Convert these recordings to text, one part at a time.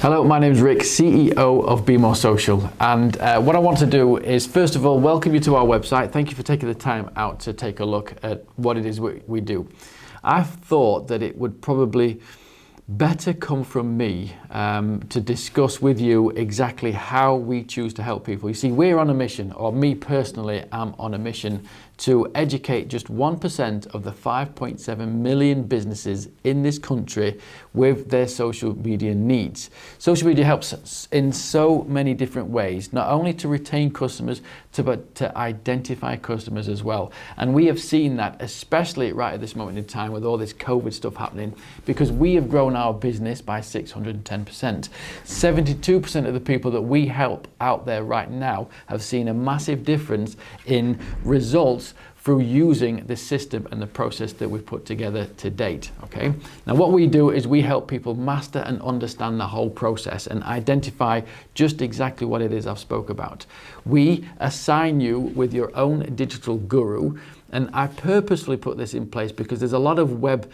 Hello, my name is Rick, CEO of Be More Social, and what I want to do is first of all welcome you to our website. Thank you for taking the time out to take a look at what it is we do. I thought that it would probably better come from me to discuss with you exactly how we choose to help people. You see, we're on a mission, or me personally am on a mission to educate just 1% of the 5.7 million businesses in this country with their social media needs. Social media helps us in so many different ways, not only to retain customers, but to identify customers as well. And we have seen that, especially right at this moment in time with all this COVID stuff happening, because we have grown our business by 610%. 72% of the people that we help out there right now have seen a massive difference in results through using the system and the process that we've put together to date. Okay. Now what we do is we help people master and understand the whole process and identify just exactly what it is I've spoke about. We assign you with your own digital guru, and I purposefully put this in place because there's a lot of web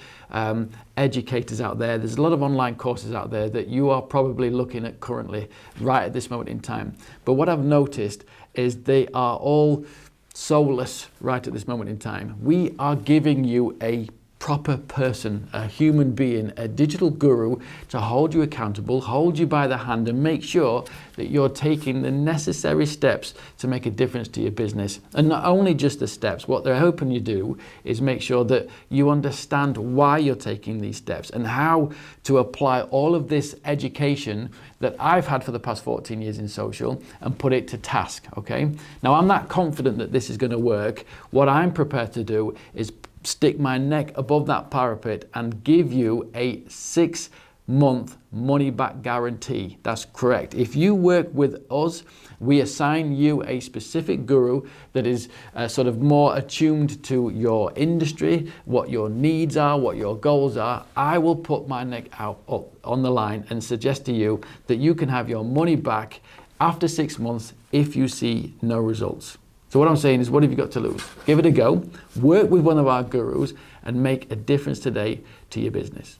educators out there, there's a lot of online courses out there that you are probably looking at currently right at this moment in time. But what I've noticed is they are all soulless right at this moment in time. We are giving you a proper person, a human being, a digital guru to hold you accountable, hold you by the hand, and make sure that you're taking the necessary steps to make a difference to your business. And not only just the steps, what they're hoping you do is make sure that you understand why you're taking these steps and how to apply all of this education that I've had for the past 14 years in social and put it to task, okay? Now, I'm not confident that this is going to work. What I'm prepared to do is stick my neck above that parapet and give you a 6-month money back guarantee. That's correct. If you work with us, we assign you a specific guru that is sort of more attuned to your industry, what your needs are, what your goals are. I will put my neck out up on the line and suggest to you that you can have your money back after 6 months if you see no results. So what I'm saying is, what have you got to lose? Give it a go, work with one of our gurus, and make a difference today to your business.